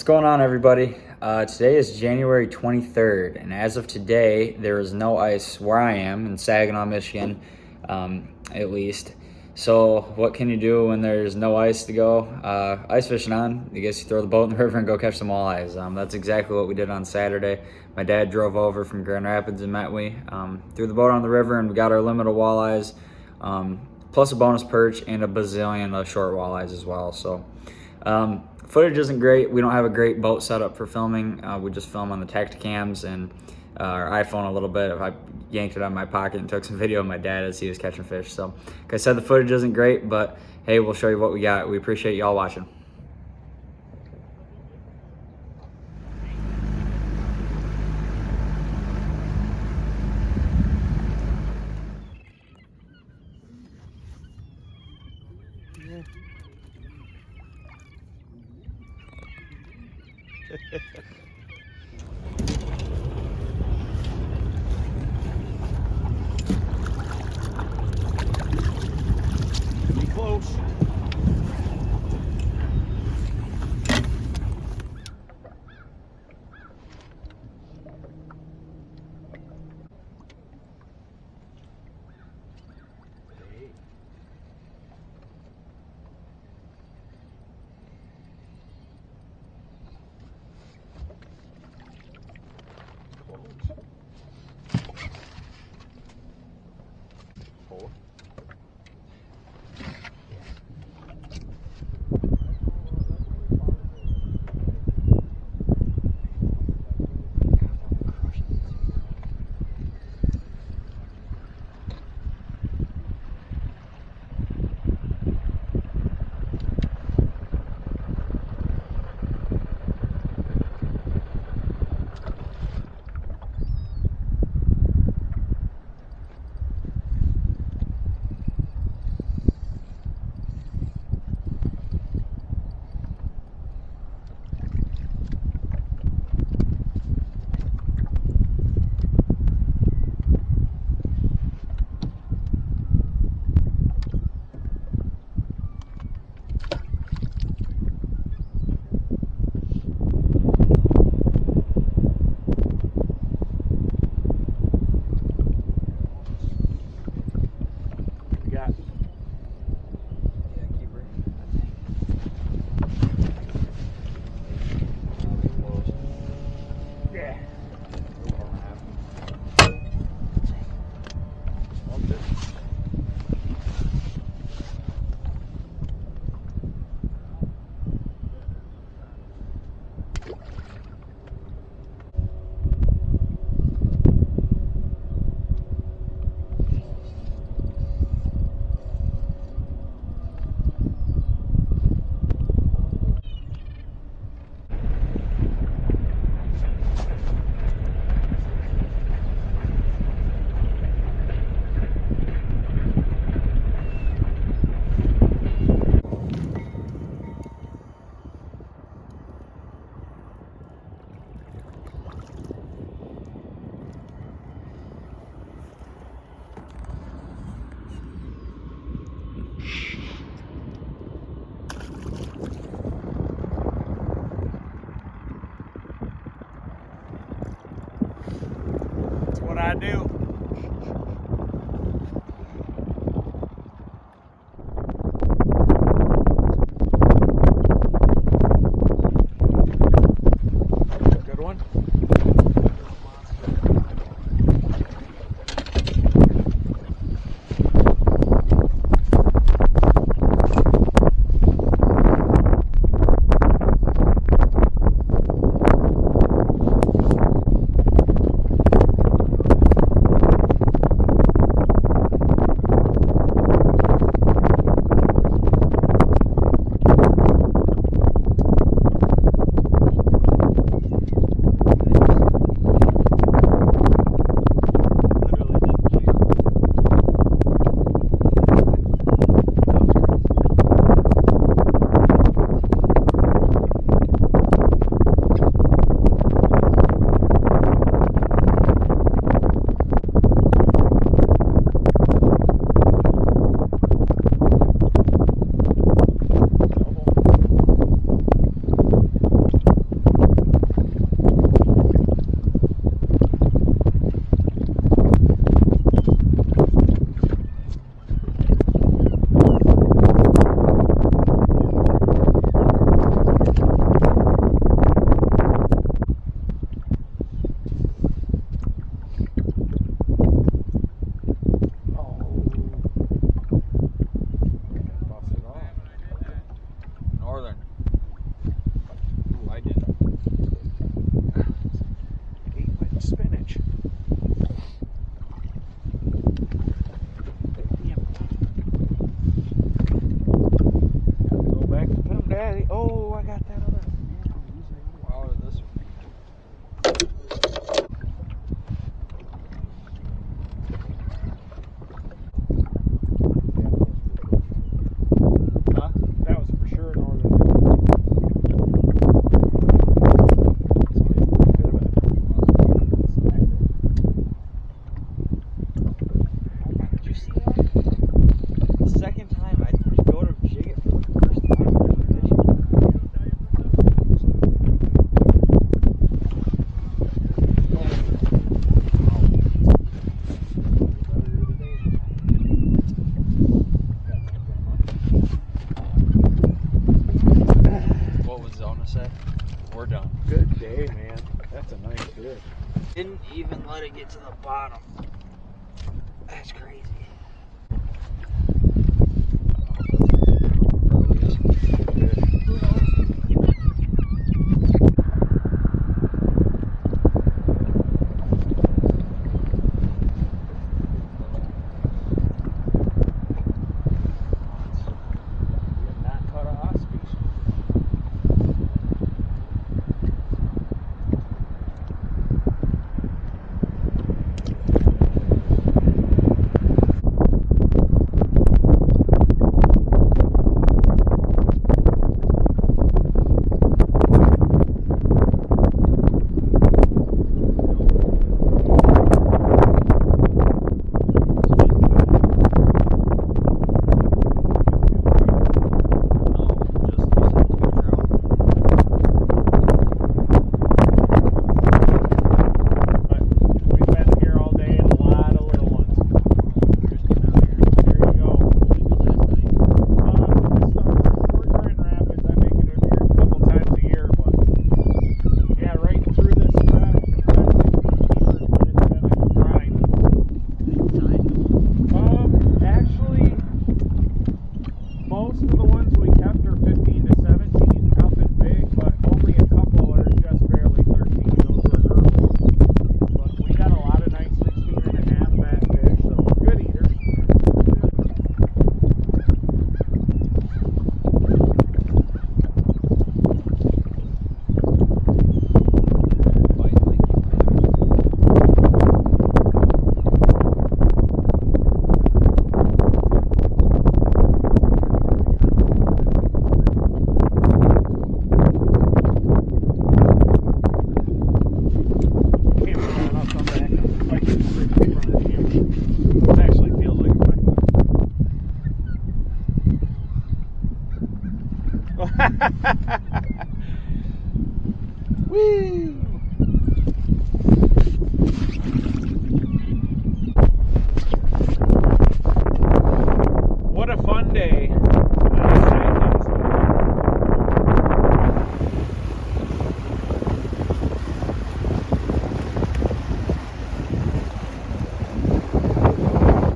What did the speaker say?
What's going on, everybody? Today is January 23rd, and as of today, there is no ice where I am in Saginaw, Michigan, at least. So what can you do when there's no ice to go ice fishing on? I guess you throw the boat in the river and go catch some walleyes. That's exactly what we did on Saturday. My dad drove over from Grand Rapids and met me, threw the boat on the river, and we got our limit of walleyes, plus a bonus perch and a bazillion of short walleyes as well. So footage isn't great. We don't have a great boat setup for filming. We just film on the Tacticams and our iPhone a little bit. I yanked it out of my pocket and took some video of my dad as he was catching fish. So like I said, the footage isn't great, but hey, we'll show you what we got. We appreciate y'all watching. Be close. That's what I do. Good one. We're done. Good day, man. That's a nice fish. Didn't even let it get to the bottom. That's crazy. Whee!